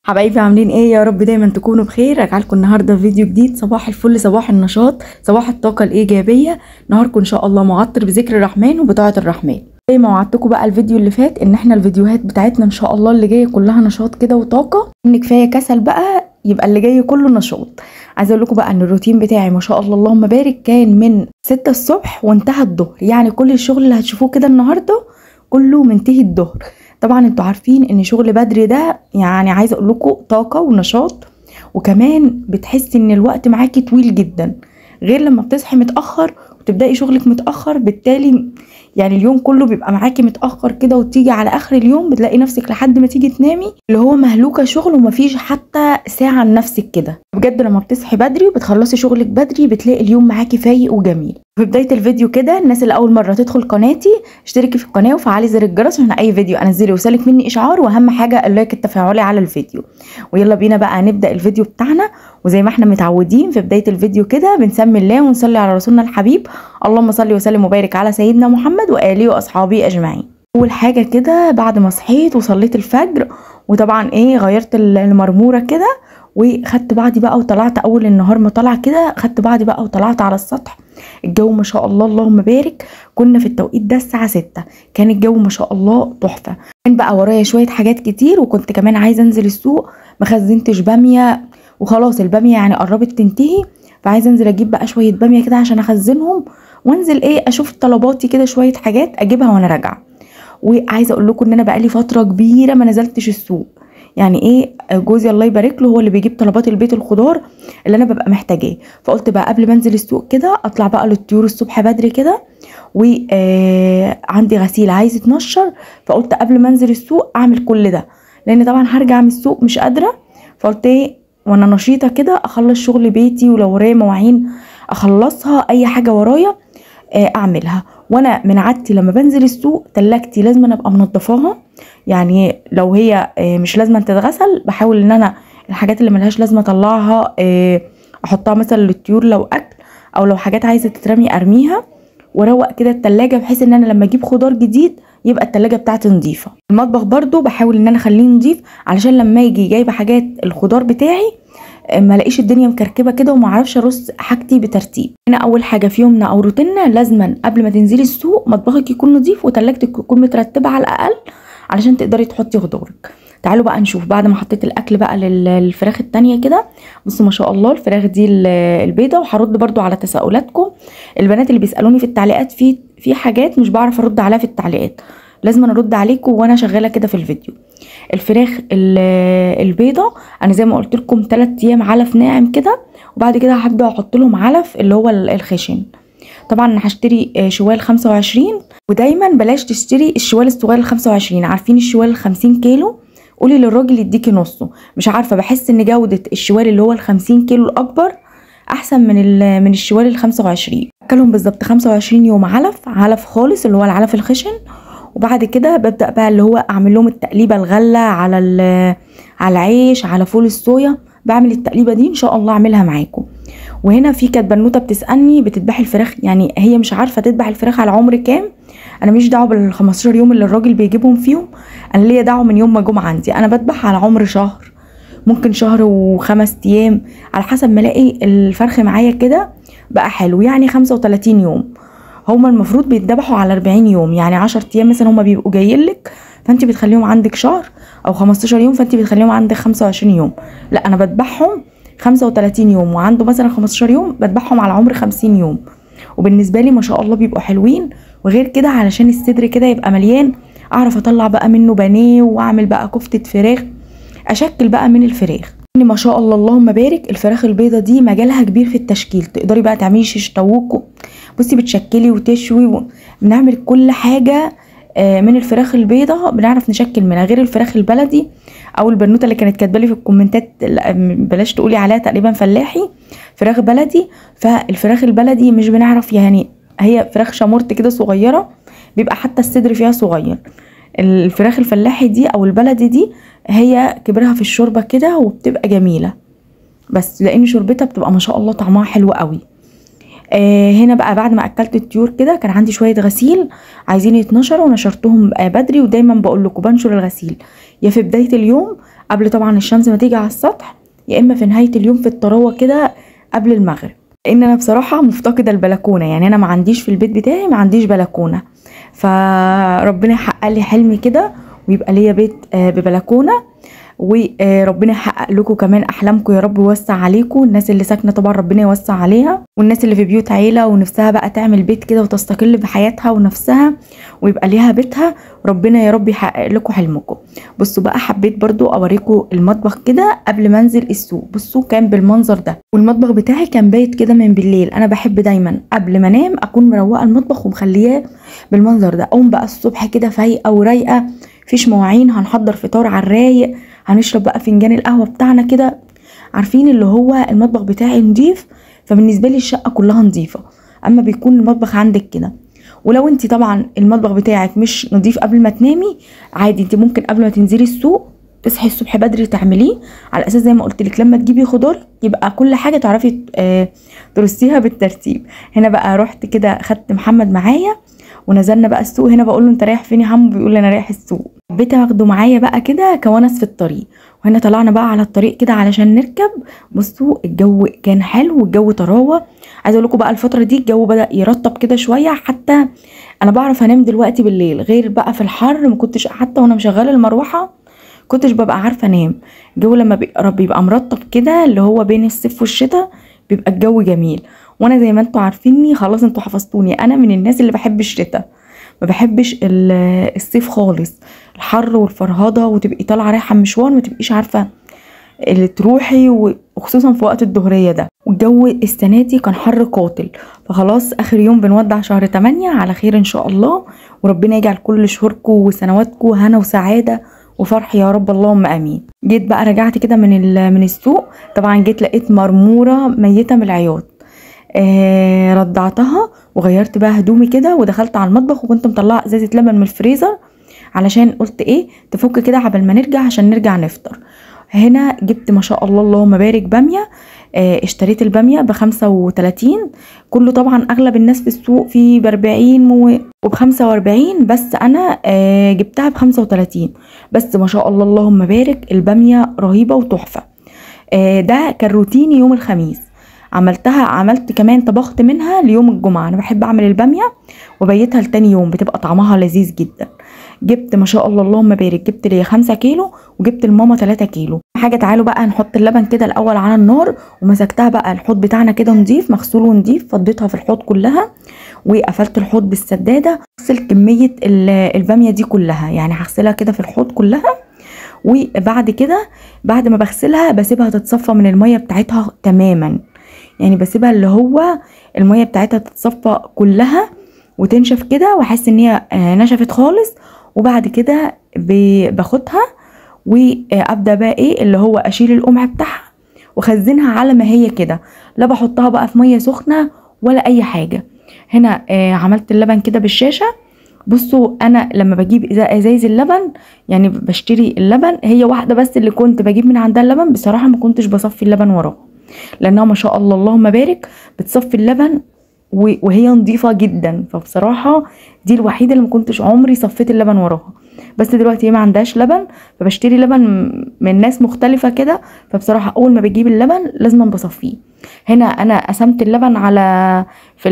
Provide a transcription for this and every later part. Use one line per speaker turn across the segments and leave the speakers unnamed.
حبايبي عاملين ايه؟ يا رب دايما تكونوا بخير. راجعه لكم النهارده فيديو جديد. صباح الفل، صباح النشاط، صباح الطاقه الايجابيه. نهاركم ان شاء الله معطر بذكر الرحمن وبطاعه الرحمن. زي ما وعدتكم بقى الفيديو اللي فات ان احنا الفيديوهات بتاعتنا ان شاء الله اللي جايه كلها نشاط كده وطاقه. ان كفايه كسل بقى يبقى اللي جاي كله نشاط. عايزه اقول لكم بقى ان الروتين بتاعي ما شاء الله اللهم بارك كان من 6 الصبح وانتهى الظهر، يعني كل الشغل اللي هتشوفوه كده النهارده كله منتهي الظهر. طبعا انتوا عارفين ان شغل بدري ده يعني عايزه اقول لكم طاقه ونشاط، وكمان بتحسي ان الوقت معاكي طويل جدا، غير لما بتصحي متاخر وتبداي شغلك متاخر. بالتالي يعني اليوم كله بيبقى معاكي متاخر كده، وتيجي على اخر اليوم بتلاقي نفسك لحد ما تيجي تنامي اللي هو مهلوكه شغل ومفيش حتى ساعه لنفسك كده. بجد لما بتصحي بدري وبتخلصي شغلك بدري بتلاقي اليوم معاكي فايق وجميل. في بدايه الفيديو كده، الناس اللي اول مره تدخل قناتي اشتركي في القناه وفعلي زر الجرس عشان اي فيديو انزله يوصلك مني اشعار، واهم حاجه اللايك التفاعلي على الفيديو. ويلا بينا بقى نبدا الفيديو بتاعنا. وزي ما احنا متعودين في بدايه الفيديو كده بنسمي الله ونصلي على رسولنا الحبيب، اللهم صل وسلم وبارك على سيدنا محمد واله واصحابه اجمعين. اول حاجه كده بعد ما صحيت وصليت الفجر، وطبعا غيرت المرموره كده، وخدت بعضي بقى وطلعت. اول النهار ما طلع كده خدت بعضي بقى وطلعت على السطح. الجو ما شاء الله اللهم بارك، كنا في التوقيت ده الساعه 6، كان الجو ما شاء الله تحفه. كان بقى ورايا شويه حاجات كتير، وكنت كمان عايزه انزل السوق، ما خزنتش باميه وخلاص الباميه يعني قربت تنتهي، فعايزه انزل اجيب بقى شويه باميه كده عشان اخزنهم، وانزل اشوف طلباتي كده شويه حاجات اجيبها وانا راجعه. وعايزه اقول لكم ان انا بقالي فتره كبيره ما نزلتش السوق. يعني جوزي الله يبارك له هو اللي بيجيب طلبات البيت، الخضار اللي انا ببقى محتاجاه. فقلت بقى قبل ما انزل السوق كده اطلع بقى للطيور الصبح بدري كده، وعندي غسيل عايز يتنشر، فقلت قبل ما انزل السوق اعمل كل ده، لان طبعا هرجع من السوق مش قادره. فقلت وانا نشيطه كده اخلص شغل بيتي، ولو ورايا مواعين اخلصها، اي حاجه ورايا اعملها. وانا من عادتي لما بنزل السوق تلاجتي لازم ابقى منضفاها، يعني لو هي مش لازم تتغسل بحاول ان انا الحاجات اللي ملهاش لازمه اطلعها، احطها مثلا للطيور لو اكل، او لو حاجات عايزه تترمي ارميها، واروق كده التلاجة بحيث ان انا لما اجيب خضار جديد يبقى التلاجة بتاعتي نظيفه. المطبخ برضو بحاول ان انا اخليه نظيف علشان لما يجي جايبه حاجات الخضار بتاعي ما الاقيش الدنيا مكركبه كده وما اعرفش ارص حاجتي بترتيب. هنا اول حاجه في يومنا او روتيننا لازما قبل ما تنزلي السوق مطبخك يكون نظيف وتلاجتك تكون مترتبه على الاقل علشان تقدري تحطي خضارك. تعالوا بقى نشوف بعد ما حطيت الاكل بقى للفراخ التانية كده. بصوا ما شاء الله الفراخ دي البيضه. وهرد برضو على تساؤلاتكم البنات اللي بيسالوني في التعليقات، في حاجات مش بعرف ارد عليها في التعليقات، لازم ارد عليكم وانا شغاله كده في الفيديو. الفراخ البيضه انا زي ما قلت لكم 3 ايام علف ناعم كده، وبعد كده هبدا احط لهم علف اللي هو الخشن. طبعا انا هشتري شوال 25، ودايما بلاش تشتري الشوال الصغير ال25. عارفين الشوال ال50 كيلو؟ قولي للراجل يديكي نصه. مش عارفه، بحس ان جوده الشوال اللي هو ال50 كيلو الاكبر احسن من الشوال ال25. اكلهم بالظبط 25 يوم علف خالص اللي هو العلف الخشن، وبعد كده ببدأ بقى اللي هو اعمل لهم التقليبه الغله على العيش على فول الصويا. بعمل التقليبه دي ان شاء الله اعملها معاكم. وهنا في كانت بنوته بتسالني بتذبح الفراخ، يعني هي مش عارفه تذبح الفراخ على عمر كام. انا مش دعوه بال15 يوم اللي الراجل بيجيبهم فيهم، انا ليا دعوه من يوم ما جم عندي. انا بذبح على عمر شهر، ممكن شهر و5 ايام على حسب ما الاقي الفرخ معايا كده بقى حلو. يعني 35 يوم هما المفروض بيتذبحوا على 40 يوم، يعني 10 ايام مثلا هما بيبقوا جايين لك فانت بتخليهم عندك شهر، او 15 يوم فانت بتخليهم عندك 25 يوم. لا انا بذبحهم 35 يوم، وعنده مثلا 15 يوم بذبحهم على عمر 50 يوم. وبالنسبه لي ما شاء الله بيبقوا حلوين. وغير كده علشان الصدر كده يبقى مليان اعرف اطلع بقى منه بانيه، واعمل بقى كفته فراخ، اشكل بقى من الفراخ. ما شاء الله اللهم بارك الفراخ البيضه دي مجالها كبير في التشكيل، تقدري بقى تعملي شيش طاووق، بصي بتشكلي وتشوي، بنعمل كل حاجه من الفراخ البيضه بنعرف نشكل منها، غير الفراخ البلدي. او البنوته اللي كانت كاتبه لي في الكومنتات بلاش تقولي عليها تقريبا فلاحي، فراخ بلدي. فالفراخ البلدي مش بنعرف، يعني هي فراخ شامورت كده صغيره، بيبقى حتى الصدر فيها صغير. الفراخ الفلاحي دي او البلدي دي هي كبرها في الشوربه كده وبتبقى جميله، بس لان شوربتها بتبقى ما شاء الله طعمها حلو قوي. هنا بقى بعد ما اكلت الطيور كده كان عندي شويه غسيل عايزين يتنشروا ونشرتهم بدري. ودايما بقول لكم بنشر الغسيل يا في بدايه اليوم قبل طبعا الشمس ما تيجي على السطح، يا اما في نهايه اليوم في الطراوه كده قبل المغرب. لان انا بصراحه مفتقده البلكونه، يعني انا ما عنديش في البيت بتاعي ما عنديش بلكونه، فربنا يحقق لي حلمي كده ويبقى ليا بيت ببلكونه، وربنا يحقق لكم كمان احلامكم يا رب، ويوسع عليكم. الناس اللي ساكنه طبعا ربنا يوسع عليها، والناس اللي في بيوت عيله ونفسها بقى تعمل بيت كده وتستقل بحياتها ونفسها ويبقى ليها بيتها، ربنا يا رب يحقق لكم حلمكم. بصوا بقى، حبيت برضو اوريكم المطبخ كده قبل ما انزل السوق. بصوا كان بالمنظر ده، والمطبخ بتاعي كان بايت كده من بالليل. انا بحب دايما قبل ما انام اكون مروقه المطبخ ومخلياه بالمنظر ده. اقوم بقى الصبح كده فايقه ورايقه، مفيش مواعين، هنحضر فطار على الرايق، هنشرب بقى فنجان القهوه بتاعنا كده. عارفين اللي هو المطبخ بتاعي نضيف، فبالنسبه لي الشقه كلها نضيفه. اما بيكون المطبخ عندك كده. ولو انت طبعا المطبخ بتاعك مش نضيف قبل ما تنامي، عادي انت ممكن قبل ما تنزلي السوق تصحي الصبح بدري تعمليه، على اساس زي ما قلت لك لما تجيبي خضار يبقى كل حاجه تعرفي ترصيها بالترتيب. هنا بقى رحت كده خدت محمد معايا ونزلنا بقى السوق. هنا بقول له انت رايح فين يا حمو؟ بيقول لي انا رايح السوق. حبيت اخده معايا بقى كده كونس في الطريق. وهنا طلعنا بقى على الطريق كده علشان نركب. بصوا الجو كان حلو والجو طراوه. عايزه اقول لكم بقى الفتره دي الجو بدا يرطب كده شويه، حتى انا بعرف انام دلوقتي بالليل، غير بقى في الحر ما كنتش حتى وانا مشغله المروحه كنتش ببقى عارفه انام. الجو لما بيبقى مرطب كده اللي هو بين الصيف والشتاء بيبقى الجو جميل. وانا زي ما انتوا عارفيني خلاص، انتوا حفظتوني، انا من الناس اللي بحب الشتاء، ما بحبش الصيف خالص. الحر والفرهده وتبقي طالعه رايحه مشوار ما تبقيش عارفه اللي تروحي، وخصوصا في وقت الظهريه ده. والجو السنه دي كان حر قاتل، فخلاص اخر يوم بنودع شهر 8 على خير ان شاء الله، وربنا يجعل كل شهوركم وسنواتكم هنا وسعاده وفرح يا رب، اللهم امين. جيت بقى رجعت كده من السوق، طبعا جيت لقيت مرموره ميته من العياط. رضعتها وغيرت بقى هدومي كده ودخلت على المطبخ، وكنت مطلعه ازازه لبن من الفريزر علشان قلت ايه تفك كده عبال ما نرجع عشان نرجع نفطر. هنا جبت ما شاء الله اللهم بارك باميه. اشتريت الباميه ب35، كله طبعا اغلب الناس في السوق في ب40 وب45، بس انا جبتها ب35 بس. ما شاء الله اللهم بارك الباميه رهيبه وتحفه. ده كان روتيني يوم الخميس، عملت كمان طبخت منها ليوم الجمعه. انا بحب اعمل الباميه وبيتها لتاني يوم، بتبقى طعمها لذيذ جدا. جبت ما شاء الله اللهم بارك، جبت لي 5 كيلو وجبت لماما 3 كيلو. حاجه تعالوا بقى نحط اللبن كده الاول على النار، ومسكتها بقى الحوض بتاعنا كده نضيف مغسول ونضيف، فضيتها في الحوض كلها وقفلت الحوض بالسداده. اغسل كميه الباميه دي كلها، يعني هغسلها كده في الحوض كلها. وبعد كده بعد ما بغسلها بسيبها تتصفى من الميه بتاعتها تماما، يعني بسيبها اللي هو الميه بتاعتها تتصفى كلها وتنشف كده، واحس ان هي نشفت خالص. وبعد كده باخدها وابدا بقى ايه اللي هو اشيل القمع بتاعها واخزنها على ما هي كده، لا بحطها بقى في ميه سخنه ولا اي حاجه. هنا عملت اللبن كده بالشاشه. بصوا انا لما بجيب ازايز اللبن، يعني بشتري اللبن هي واحده بس اللي كنت بجيب من عندها اللبن، بصراحه ما كنتش بصفي اللبن وراها، لانها ما شاء الله اللهم بارك بتصفي اللبن وهي نظيفه جدا. فبصراحه دي الوحيده اللي ما كنتش عمري صفيت اللبن وراها. بس دلوقتي هي ما عندهاش لبن، فبشتري لبن من ناس مختلفه كده. فبصراحه اول ما بجيب اللبن لازم بصفيه. هنا انا قسمت اللبن على في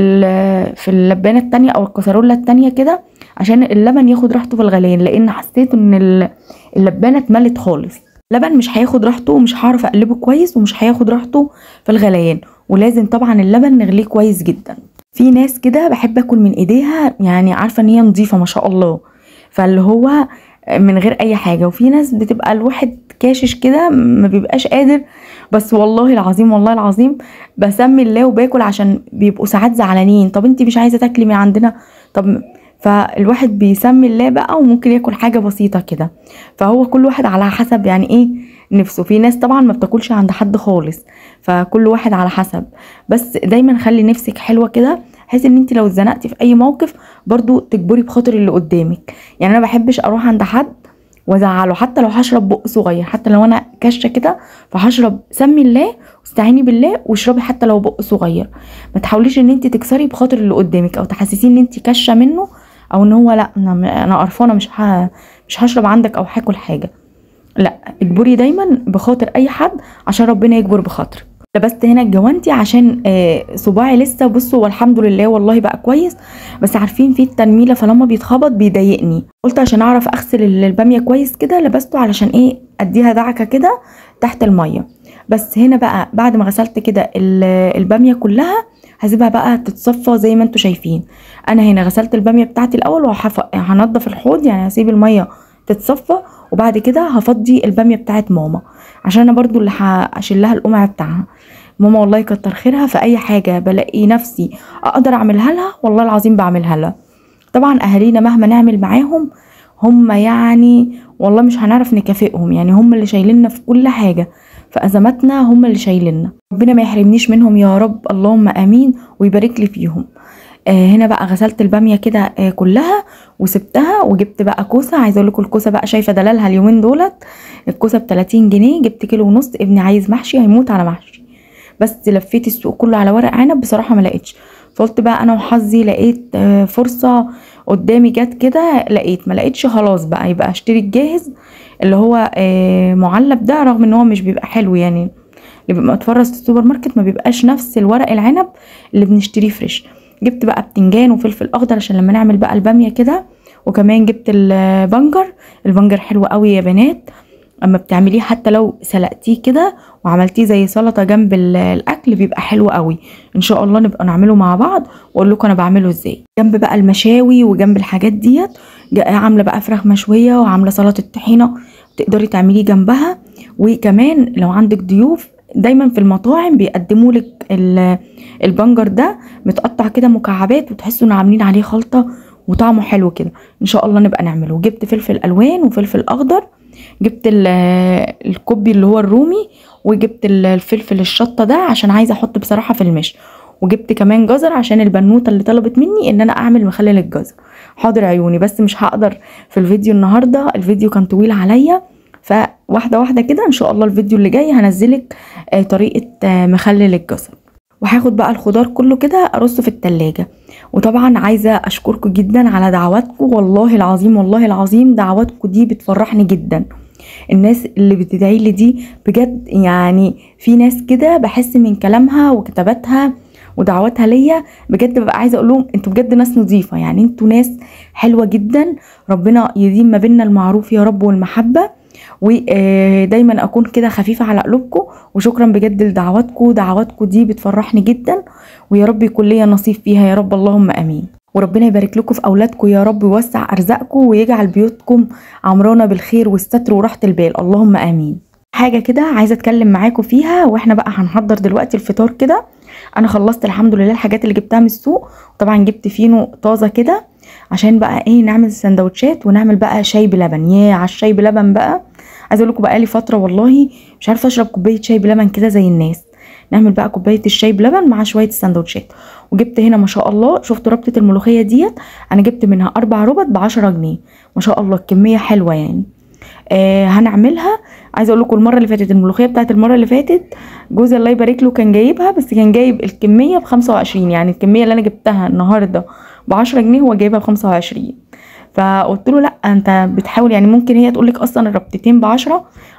اللبانه التانية او الكسرولة التانية كده عشان اللبن ياخد راحته في الغليان، لان حسيت ان اللبانه اتملت خالص. لبن مش هياخد راحته ومش هعرف اقلبه كويس ومش هياخد راحته في الغليان، ولازم طبعا اللبن نغليه كويس جدا. في ناس كده بحب اكل من ايديها، يعني عارفه ان هي نظيفه ما شاء الله، فاللي هو من غير اي حاجه. وفي ناس بتبقى الواحد كاشش كده ما بيبقاش قادر، بس والله العظيم والله العظيم بسمي الله وباكل، عشان بيبقوا ساعات زعلانين طب انت مش عايزه تاكلي من عندنا، طب فالواحد بيسمي الله بقى وممكن ياكل حاجه بسيطه كده. فهو كل واحد على حسب يعني ايه نفسه. في ناس طبعا ما بتاكلش عند حد خالص، فكل واحد على حسب. بس دايما خلي نفسك حلوه كده، بحيث ان انت لو اتزنقتي في اي موقف برضو تجبري بخاطر اللي قدامك. يعني انا بحبش اروح عند حد وازعله، حتى لو هشرب بق صغير، حتى لو انا كاشه كده فهشرب سمي الله واستعيني بالله واشربي حتى لو بق صغير. ما تحاوليش ان انت تكسري بخاطر اللي قدامك او تحسسيه ان انت كاشه منه، او ان هو لا انا قرفانه مش هشرب عندك او هاكل حاجه. لا، اجبري دايما بخاطر اي حد عشان ربنا يجبر بخاطرك. لبست هنا الجوانتي عشان صباعي لسه، بصوا والحمد لله والله بقى كويس، بس عارفين في التنميله فلما بيتخبط بيضايقني. قلت عشان اعرف اغسل الباميه كويس كده لبسته علشان ايه، اديها دعكه كده تحت الميه. بس هنا بقى بعد ما غسلت كده الباميه كلها هسيبها بقى تتصفى زي ما انتوا شايفين. انا هنا غسلت الباميه بتاعتي الاول وهنضف الحوض، يعني هسيب الميه تتصفى وبعد كده هفضي الباميه بتاعت ماما، عشان انا برضو اللي هشيل لها القمع بتاعها. ماما والله يكتر خيرها، في اي حاجه بلاقي نفسي اقدر اعملها لها والله العظيم بعملها لها. طبعا اهالينا مهما نعمل معاهم هم يعني والله مش هنعرف نكافئهم، يعني هم اللي شايليننا في كل حاجه، في ازماتنا هم اللي شايليننا. ربنا ما يحرمنيش منهم يا رب، اللهم امين، ويبارك لي فيهم. هنا بقى غسلت الباميه كده كلها وسبتها، وجبت بقى كوسه. عايزه اقول لكم الكوسه بقى شايفه دلالها اليومين دولت، الكوسه ب 30 جنيه، جبت كيلو ونص. ابني عايز محشي هيموت على محشي، بس لفيت السوق كله على ورق عنب بصراحه ما لقيتش، فقلت بقى انا وحظي لقيت فرصه قدامي جت كده، لقيت ما لقيتش خلاص بقى يبقى اشتري الجاهز اللي هو معلب ده، رغم ان هو مش بيبقى حلو، يعني اللي بيبقى متفرز في السوبر ماركت ما بيبقاش نفس الورق العنب اللي بنشتريه فريش. جبت بقى بتنجان وفلفل اخضر عشان لما نعمل بقى الباميه كده، وكمان جبت البنجر حلو قوي يا بنات، اما بتعمليه حتى لو سلقتيه كده وعملتيه زي سلطه جنب الاكل بيبقى حلو قوي. ان شاء الله نبقى نعمله مع بعض واقول لكم انا بعمله ازاي. جنب بقى المشاوي وجنب الحاجات ديت عامله بقى فراخ مشويه وعامله سلطه طحينه تقدري تعمليه جنبها. وكمان لو عندك ضيوف دايما في المطاعم بيقدموا لك البنجر ده متقطع كده مكعبات، وتحسوا ان عاملين عليه خلطه وطعمه حلو كده. ان شاء الله نبقى نعمله. جبت فلفل الوان وفلفل اخضر، جبت الكوبي اللي هو الرومي، وجبت الفلفل الشطه ده عشان عايزه احط بصراحه في المش، وجبت كمان جزر عشان البنوته اللي طلبت مني ان انا اعمل مخلل الجزر. حاضر عيوني، بس مش هقدر في الفيديو النهارده، الفيديو كان طويل عليا، فواحده واحده كده ان شاء الله الفيديو اللي جاي هنزلك طريقه مخلل الجزر. وهاخد بقى الخضار كله كده ارصه في التلاجة. وطبعا عايزه اشكركم جدا على دعواتكم، والله العظيم والله العظيم دعواتكم دي بتفرحني جدا. الناس اللي بتدعي لي دي بجد، يعني في ناس كده بحس من كلامها وكتاباتها ودعواتها ليا بجد ببقى عايزه اقول لهم انتوا بجد ناس نظيفه، يعني انتوا ناس حلوه جدا، ربنا يديم ما بيننا المعروف يا رب والمحبه، ودايما اكون كده خفيفه على قلوبكم. وشكرا بجد لدعواتكم، دعواتكم دي بتفرحني جدا، ويا رب يكون ليا نصيب فيها يا رب، اللهم امين. وربنا يبارك لكم في اولادكم يا رب، ويوسع ارزاقكم ويجعل بيوتكم عمرانه بالخير والستر وراحه البال، اللهم امين. حاجه كده عايزه اتكلم معاكم فيها، واحنا بقى هنحضر دلوقتي الفطار كده. انا خلصت الحمد لله الحاجات اللي جبتها من السوق، طبعا جبت فينو طازه كده عشان بقى ايه نعمل سندوتشات ونعمل بقى شاي بلبن. يا على الشاي بلبن بقى، عايزه اقول لكم بقى لي فتره والله مش عارفه اشرب كوبايه شاي بلبن كده زي الناس. نعمل بقى كوبايه الشاي بلبن مع شويه السندوتشات. وجبت هنا ما شاء الله، شفتوا ربطه الملوخيه ديت، انا جبت منها 4 ربط ب10 جنيه، ما شاء الله الكميه حلوه يعني. هنعملها. عايزه اقول لكم المره اللي فاتت الملوخيه بتاعت المره اللي فاتت جوزي الله يبارك له كان جايبها، بس كان جايب الكميه ب25، يعني الكميه اللي انا جبتها النهارده ب10 جنيه هو جايبها ب25. فقلت له لا انت بتحاول، يعني ممكن هي تقول لك اصلا الربطتين ب10،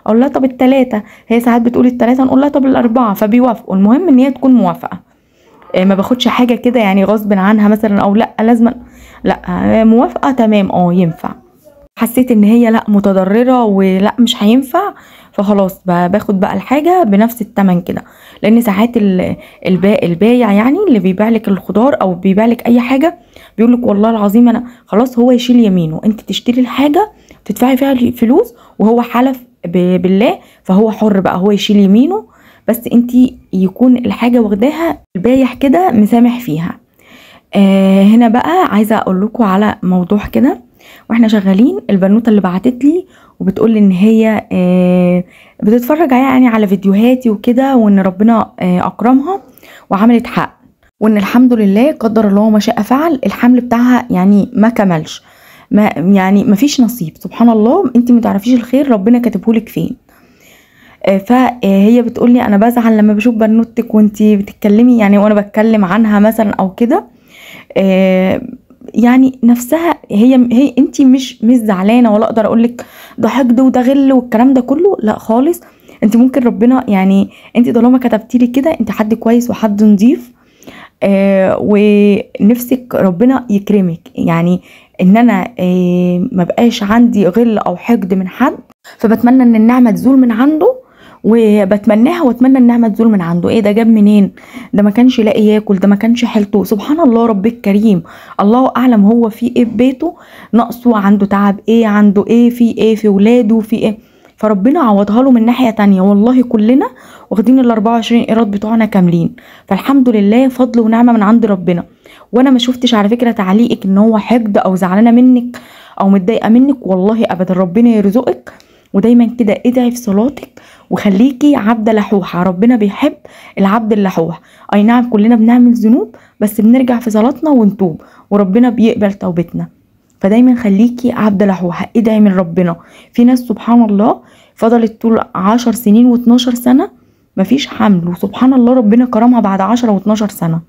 اقول لها طب ال3، هي ساعات بتقول ال3 نقول لها طب ال4، فبيوافقوا. المهم ان هي تكون موافقه، ما باخدش حاجه كده يعني غصب عنها مثلا او لا لازم، لا موافقه تمام ينفع. حسيت ان هي لا متضرره ولا مش هينفع، فخلاص باخد بقى الحاجه بنفس الثمن كده. لان ساعات البايع يعني اللي بيبيع لك الخضار او بيبيع لك اي حاجه بيقول لك والله العظيم انا خلاص، هو يشيل يمينه، انت تشتري الحاجه تدفعي فيها فلوس وهو حلف بالله، فهو حر بقى هو يشيل يمينه، بس انت يكون الحاجه واخداها البايع كده مسامح فيها. هنا بقى عايزه اقول لكم على موضوع كده واحنا شغالين. البنوته اللي بعتت لي وبتقول ان هي بتتفرج يعني على فيديوهاتي وكده، وان ربنا اكرمها وعملت حق، وان الحمد لله قدر الله ما شاء فعل الحمل بتاعها يعني ما كملش، ما يعني ما فيش نصيب، سبحان الله انت ما تعرفيش الخير ربنا كاتبه لك فين. فهي بتقول لي انا بزعل لما بشوف بنوتك وانت بتتكلمي، يعني وانا بتكلم عنها مثلا او كده يعني نفسها هي انت مش زعلانه، ولا اقدر اقولك ده حقد وده غل والكلام ده كله، لا خالص. انت ممكن ربنا يعني انت طالما كتبتي لي كده انت حد كويس وحد نضيف، ونفسك ربنا يكرمك، يعني ان انا ما بقاش عندي غل او حقد من حد. فبتمنى ان النعمه تزول من عنده، وبتمناها واتمنى النعمه تزول من عنده. ايه ده جاب منين؟ ده ما كانش لاقي ياكل، ده ما كانش حيلته. سبحان الله رب الكريم، الله اعلم هو في ايه في بيته، ناقصه، عنده تعب ايه، عنده ايه، في ولاده، في ايه. فربنا عوضها له من ناحيه تانية. والله كلنا واخدين ال 24 قيراط بتوعنا كاملين، فالحمد لله فضل ونعمه من عند ربنا. وانا ما شفتش على فكره تعليقك ان هو حقد او زعلانه منك او متضايقه منك، والله ابدا. ربنا يرزقك، ودايما كده ادعي في صلاتك وخليكي عبده لحوحه. ربنا بيحب العبد اللحوح. اي نعم كلنا بنعمل ذنوب، بس بنرجع في صلاتنا ونتوب وربنا بيقبل توبتنا. فدايما خليكي عبده لحوحه، ادعي من ربنا. في ناس سبحان الله فضلت طول 10 سنين و12 سنه مفيش حمل، وسبحان الله ربنا كرمها بعد 10 و12 سنه.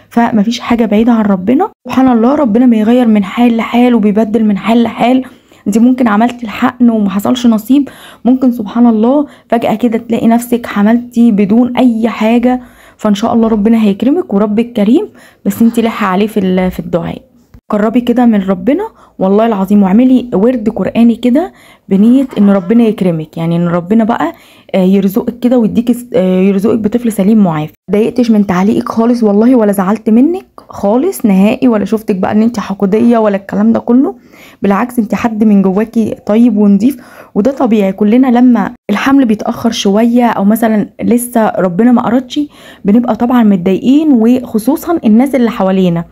فمفيش حاجه بعيده عن ربنا. سبحان الله ربنا بيغير من حال لحال وبيبدل من حال لحال. انت ممكن عملتي الحقن وما حصلش نصيب، ممكن سبحان الله فجأة كده تلاقي نفسك حملتي بدون اي حاجة. فان شاء الله ربنا هيكرمك وربك كريم، بس انت لحق عليه في الدعاء. قربي كده من ربنا والله العظيم، واعملي ورد قرآني كده بنية ان ربنا يكرمك، يعني ان ربنا بقى يرزقك كده ويديك يرزقك بطفل سليم معافى. ضايقتش من تعليقك خالص والله، ولا زعلت منك خالص نهائي، ولا شفتك بقى ان انت حقودية ولا الكلام ده كله. بالعكس انت حد من جواكي طيب ونضيف، وده طبيعي. كلنا لما الحمل بيتأخر شوية او مثلا لسه ربنا ما قرتش بنبقى طبعا متضايقين، وخصوصا الناس اللي حوالينا.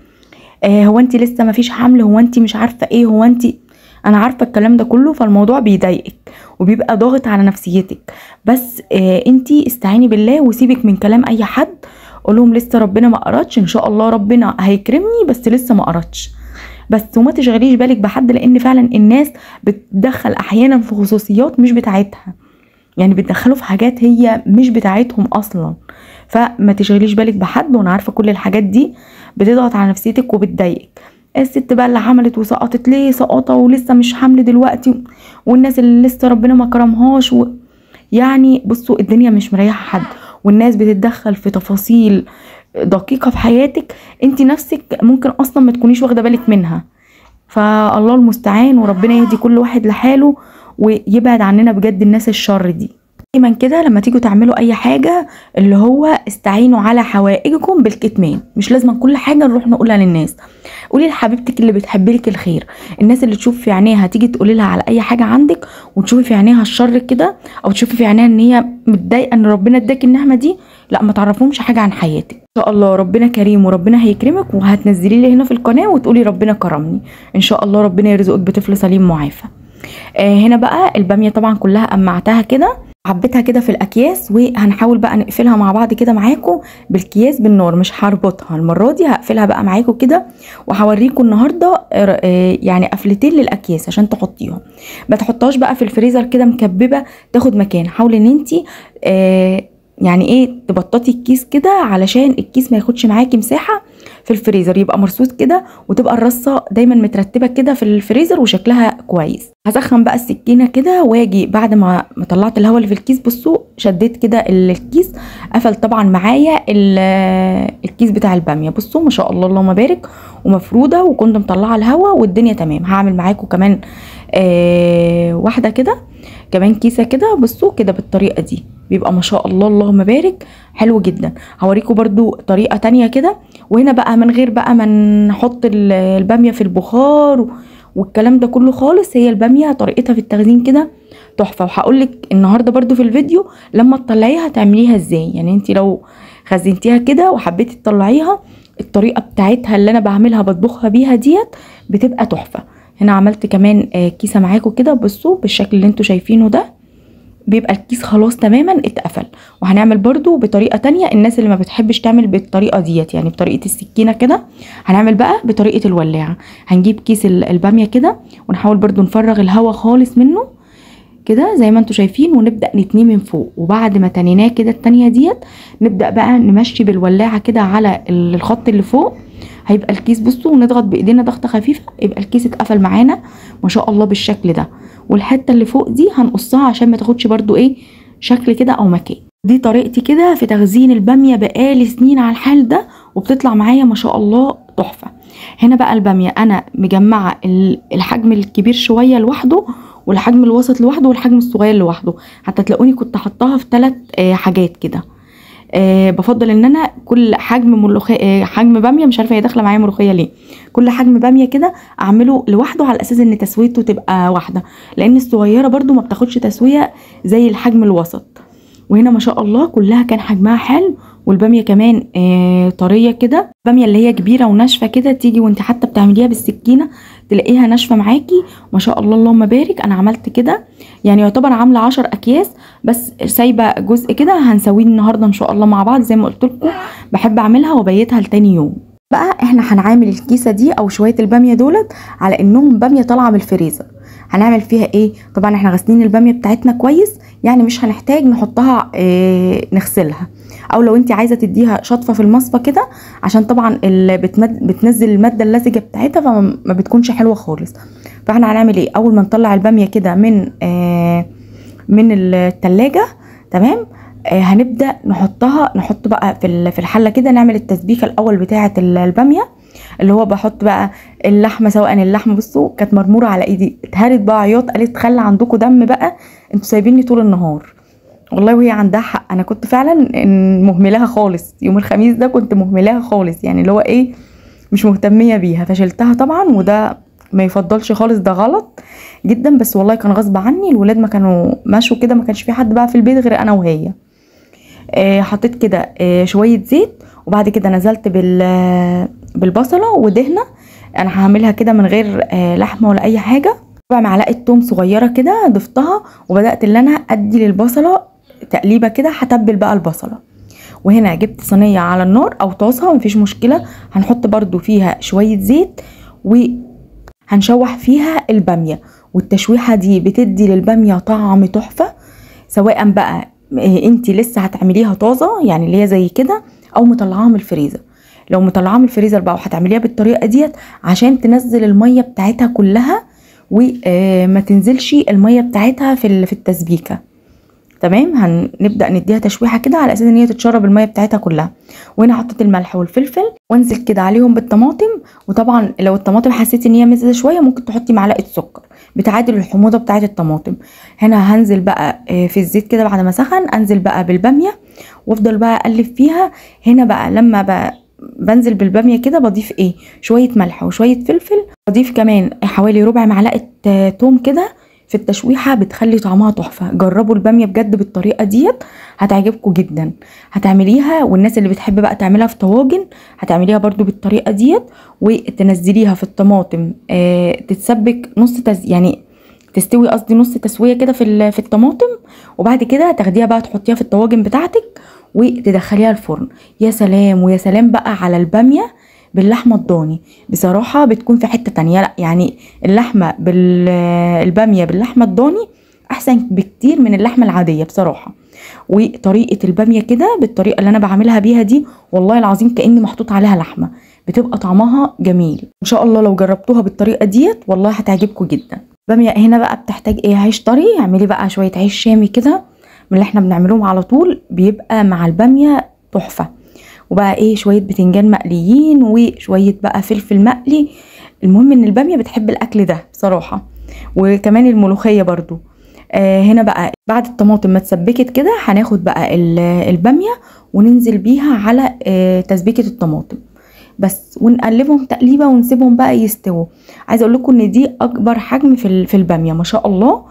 هو انت لسه ما فيش حمل، هو انت مش عارفه ايه، هو انت، انا عارفه الكلام ده كله. فالموضوع بيضايقك وبيبقى ضاغط على نفسيتك، بس انت استعيني بالله وسيبك من كلام اي حد. قولهم لسه ربنا ما قرتش، ان شاء الله ربنا هيكرمني بس لسه ما قرتش بس. وما تشغليش بالك بحد، لان فعلا الناس بتدخل احيانا في خصوصيات مش بتاعتها، يعني بتدخلوا في حاجات هي مش بتاعتهم اصلا. فما تشغليش بالك بحد، وانا عارفه كل الحاجات دي بتضغط على نفسيتك وبتضايقك. الست بقى اللي حملت وسقطت، ليه سقطه ولسه مش حمل دلوقتي، والناس اللي لسه ربنا ما كرمهاش يعني بصوا الدنيا مش مريحه حد، والناس بتتدخل في تفاصيل دقيقه في حياتك انت نفسك ممكن اصلا ما تكونيش واخده بالك منها. فالله المستعان، وربنا يهدي كل واحد لحاله ويبعد عننا بجد الناس الشر دي. دايما كده لما تيجوا تعملوا اي حاجه اللي هو استعينوا على حوائجكم بالكتمان، مش لازم كل حاجه نروح نقولها للناس. قولي لحبيبتك اللي بتحب لك الخير، الناس اللي تشوف في عينيها تيجي تقولي لها على اي حاجه عندك وتشوفي في عينيها الشر كده، او تشوفي في عينيها ان هي متضايقه ان ربنا اداك النعمه دي، لا ما تعرفهمش حاجه عن حياتك. ان شاء الله ربنا كريم وربنا هيكرمك، وهتنزلي لي هنا في القناه وتقولي ربنا كرمني ان شاء الله، ربنا يرزقك بطفل سليم معافى. هنا بقى الباميه طبعا كلها قمعتها كده، عبيتها كده في الاكياس، وهنحاول بقى نقفلها مع بعض كده معاكم بالكياس بالنار، مش هربطها المره دي، هقفلها بقى معاكم كده. وهوريكم النهارده يعني قفلتين للاكياس عشان تحطيهم، ما تحطهاش بقى في الفريزر كده مكببه تاخد مكان. حاولي ان انت يعني ايه تبططي الكيس كده علشان الكيس ما ياخدش معاكي مساحه في الفريزر، يبقى مرصوص كده، وتبقى الرصه دايما مترتبه كده في الفريزر وشكلها كويس. هسخن بقى السكينه كده، واجي بعد ما طلعت الهواء اللي في الكيس، بصوا شديت كده الكيس، قفل طبعا معايا الكيس بتاع الباميه. بصوا ما شاء الله اللهم بارك، ومفروده، وكنت مطلعه الهواء والدنيا تمام. هعمل معاكم كمان واحده كده كمان، كيسه كده، بصوا كده بالطريقه دي بيبقى ما شاء الله اللهم بارك حلو جدا. هوريكم برضو طريقه تانية كده، وهنا بقى من غير بقى ما نحط الباميه في البخار والكلام ده كله خالص. هي الباميه طريقتها في التخزين كده تحفه، وهقولك النهارده برضو في الفيديو لما تطلعيها تعمليها ازاي. يعني انت لو خزنتيها كده وحبيتي تطلعيها، الطريقه بتاعتها اللي انا بعملها بطبخها بيها ديت بتبقى تحفه. هنا عملت كمان كيسه معاكم كده، بصوا بالشكل اللي انتوا شايفينه ده، بيبقى الكيس خلاص تماما اتقفل. وهنعمل برضو بطريقه تانية، الناس اللي ما بتحبش تعمل بالطريقه ديت يعني بطريقه السكينه كده، هنعمل بقى بطريقه الولاعه. هنجيب كيس الباميه كده، ونحاول برضو نفرغ الهواء خالص منه كده زي ما انتوا شايفين، ونبدا نتنيه من فوق. وبعد ما تنيناه كده التانية ديت، نبدا بقى نمشي بالولاعه كده على الخط اللي فوق هيبقى الكيس بصوا، ونضغط بايدينا ضغطه خفيفه يبقى الكيس اتقفل معانا ما شاء الله بالشكل ده. والحته اللي فوق دي هنقصها عشان ما تاخدش برده ايه شكل كده او مكان. دي طريقتي كده في تخزين الباميه بقالي سنين على الحال ده، وبتطلع معايا ما شاء الله تحفه. هنا بقى الباميه انا مجمعه الحجم الكبير شويه لوحده، والحجم الوسط لوحده، والحجم الصغير لوحده. حتى تلاقوني كنت حطاها في 3 حاجات كده. بفضل ان انا كل حجم ملوخيه حجم باميه، مش عارفه هي داخله معايا ملوخيه ليه، كل حجم باميه كده اعمله لوحده على اساس ان تسويته تبقى واحده، لان الصغيره برده ما بتاخدش تسويه زي الحجم الوسط. وهنا ما شاء الله كلها كان حجمها حلو، والباميه كمان طريه كده. الباميه اللي هي كبيره وناشفه كده تيجي وانت حتى بتعمليها بالسكينه تلاقيها ناشفه معاكي ما شاء الله اللهم بارك. انا عملت كده يعني يعتبر عامله 10 اكياس، بس سايبه جزء كده هنسويه النهارده ان شاء الله مع بعض. زي ما قلت لكم بحب اعملها وبيتها لتاني يوم. بقى احنا هنعامل الكيسه دي او شويه الباميه دولت على انهم باميه طالعه من الفريزر. هنعمل فيها ايه؟ طبعا احنا غاسلين الباميه بتاعتنا كويس، يعني مش هنحتاج نحطها نغسلها، او لو انت عايزه تديها شطفه في المصفى كده، عشان طبعا بتنزل الماده اللزجه بتاعتها فما بتكونش حلوه خالص. فاحنا هنعمل ايه؟ اول ما نطلع الباميه كده من التلاجة تمام، هنبدا نحط بقى في الحله كده، نعمل التسبيكه الاول بتاعه الباميه، اللي هو بحط بقى اللحمه. سواء اللحمه بصوا كانت مرموره على ايدي، اتهرت بقى عياط، قالت خلي عندكم دم بقى، انتوا سايبيني طول النهار. والله وهي عندها حق، انا كنت فعلا مهملاها خالص. يوم الخميس ده كنت مهملاها خالص، يعني اللي هو ايه مش مهتميه بيها، فشلتها طبعا، وده ما يفضلش خالص، ده غلط جدا. بس والله كان غصب عني، الولاد ما كانوا ماشوا كده، ما كانش في حد بقى في البيت غير انا وهي. حطيت كده شويه زيت، وبعد كده نزلت بالبصله ودهنه. انا هعملها كده من غير لحمه ولا اي حاجه. ربع معلقه توم صغيره كده ضفتها، وبدات ان انا ادي للبصله تقليبه كده. هتبل بقى البصله، وهنا جبت صينيه على النار او طاسه مفيش مشكله، هنحط برده فيها شويه زيت وهنشوح فيها الباميه. والتشويحه دي بتدي للباميه طعم تحفه، سواء بقى انتي لسه هتعمليها طازه يعني اللي هي زي كده، او مطلعاها من الفريزر. لو مطلعاها من الفريزر بقى وهتعمليها بالطريقه ديت عشان تنزل الميه بتاعتها كلها، وما تنزلش الميه بتاعتها في التسبيكه. تمام، هنبدا نديها تشويحه كده على اساس ان هي تتشرب الميه بتاعتها كلها. وهنا حطيت الملح والفلفل، وانزل كده عليهم بالطماطم. وطبعا لو الطماطم حسيتي ان هي مززه شويه ممكن تحطي معلقه سكر بتعادل الحموضه بتاعه الطماطم. هنا هنزل بقى في الزيت كده بعد ما سخن، انزل بقى بالباميه وافضل بقى اقلب فيها. هنا بقى لما بقى بنزل بالباميه كده بضيف ايه شويه ملح وشويه فلفل، بضيف كمان حوالي ربع معلقه توم كده في التشويحه، بتخلي طعمها تحفه. جربوا الباميه بجد بالطريقه ديت هتعجبكم جدا. هتعمليها، والناس اللي بتحب بقى تعملها في طواجن هتعمليها برضو بالطريقه ديت، وتنزليها في الطماطم تتسبك يعني تستوي، قصدي نص تسويه كده في الطماطم. وبعد كده تاخديها بقى تحطيها في الطواجن بتاعتك وتدخليها الفرن. يا سلام، ويا سلام بقى على الباميه باللحمه الضاني، بصراحه بتكون في حته تانية. لا يعني اللحمه الباميه باللحمه الضاني احسن بكتير من اللحمه العاديه بصراحه. وطريقه الباميه كده بالطريقه اللي انا بعملها بيها دي والله العظيم كاني محطوط عليها لحمه، بتبقى طعمها جميل ان شاء الله. لو جربتوها بالطريقه ديت والله هتعجبكم جدا. الباميه هنا بقى بتحتاج ايه؟ عيش طري. اعملي بقى شويه عيش شامي كده من اللي احنا بنعملهم على طول، بيبقى مع الباميه تحفه. وبقى ايه شويه بتنجان مقليين وشويه بقى فلفل مقلي. المهم ان الباميه بتحب الاكل ده بصراحه، وكمان الملوخيه برضو. هنا بقى بعد الطماطم ما اتسبكت كده هناخد بقى الباميه وننزل بيها على تسبيكه الطماطم بس، ونقلبهم تقليبه ونسيبهم بقى يستووا. عايزه اقول لكم ان دي اكبر حجم في الباميه ما شاء الله،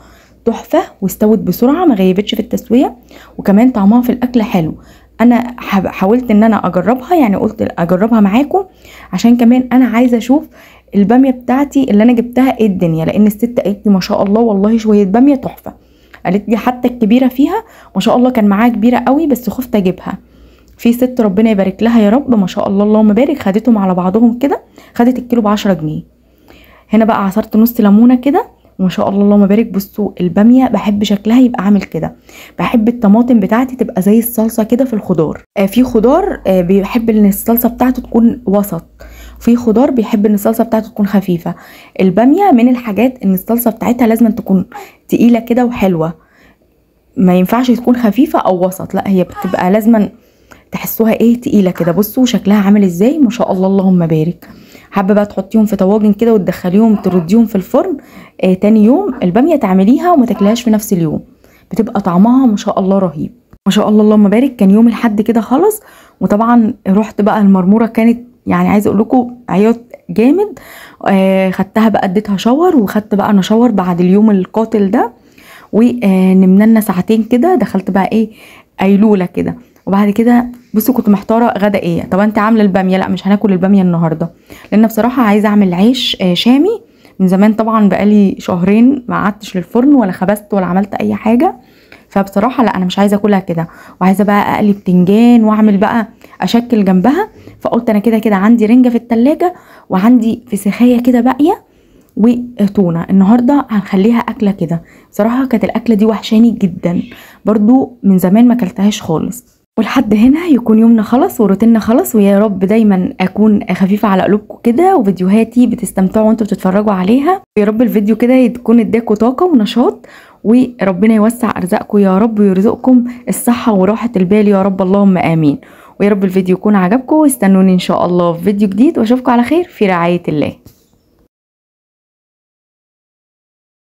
تحفه واستوت بسرعه ما غيبتش في التسويه، وكمان طعمها في الاكل حلو. انا حاولت ان انا اجربها، يعني قلت اجربها معاكم عشان كمان انا عايزه اشوف الباميه بتاعتي اللي انا جبتها ايه الدنيا. لان الست قالت لي ما شاء الله والله شويه باميه تحفه، قالت لي حتى الكبيره فيها ما شاء الله كان معاها كبيره قوي بس خفت اجيبها. في ست ربنا يبارك لها يا رب ما شاء الله اللهم بارك، خدتهم على بعضهم كده، خدت الكيلو ب10 جنيه. هنا بقى عصرت نص ليمونه كده وما شاء الله اللهم بارك. بصوا الباميه بحب شكلها يبقى عامل كده، بحب الطماطم بتاعتي تبقى زي الصلصه كده في الخضار. في خضار بيحب ان الصلصه بتاعته تكون وسط، في خضار بيحب ان الصلصه بتاعته تكون خفيفه. الباميه من الحاجات ان الصلصه بتاعتها لازم تكون تقيله كده وحلوه، ما ينفعش تكون خفيفه او وسط، لا هي بتبقى لازما تحسوها ايه تقيله كده. بصوا شكلها عامل ازاي ما شاء الله اللهم بارك. حابه بقى تحطيهم في طواجن كده وتدخليهم ترديهم في الفرن، تاني يوم الباميه تعمليها وما تاكلهاش في نفس اليوم، بتبقى طعمها ما شاء الله رهيب ما شاء الله اللهم بارك. كان يوم الحد كده خلص، وطبعا رحت بقى المرموره، كانت يعني عايزه اقول لكم عياط جامد. خدتها بقى اديتها شاور، وخدت بقى انا شاور بعد اليوم القاتل ده، ونمنا لنا ساعتين كده. دخلت بقى ايه قيلوله كده. وبعد كده بصوا كنت محتاره غدا ايه. طب انت عامله الباميه؟ لا مش هناكل الباميه النهارده، لان بصراحه عايزه اعمل عيش شامي من زمان. طبعا بقالي شهرين ما قعدتش للفرن ولا خبزت ولا عملت اي حاجه، فبصراحه لا انا مش عايزه اكلها كده، وعايزه بقى اقلي بتنجان واعمل بقى اشكل جنبها. فقلت انا كده كده عندي رنجه في التلاجة، وعندي فسيخيه كده باقيه، وتونه. النهارده هنخليها اكله كده. بصراحه كانت الاكله دي وحشاني جدا، برضو من زمان ما اكلتهاش خالص. ولحد هنا يكون يومنا خلص وروتيننا خلص، ويا رب دايما اكون خفيفه على قلوبكم كده، وفيديوهاتي بتستمتعوا وانتوا بتتفرجوا عليها. ويا رب الفيديو كده يكون اداكوا طاقه ونشاط، وربنا يوسع ارزاقكم يا رب، ويرزقكم الصحه وراحه البال يا رب، اللهم امين. ويا رب الفيديو يكون عجبكم، واستنوني ان شاء الله في فيديو جديد، واشوفكم على خير في رعايه الله.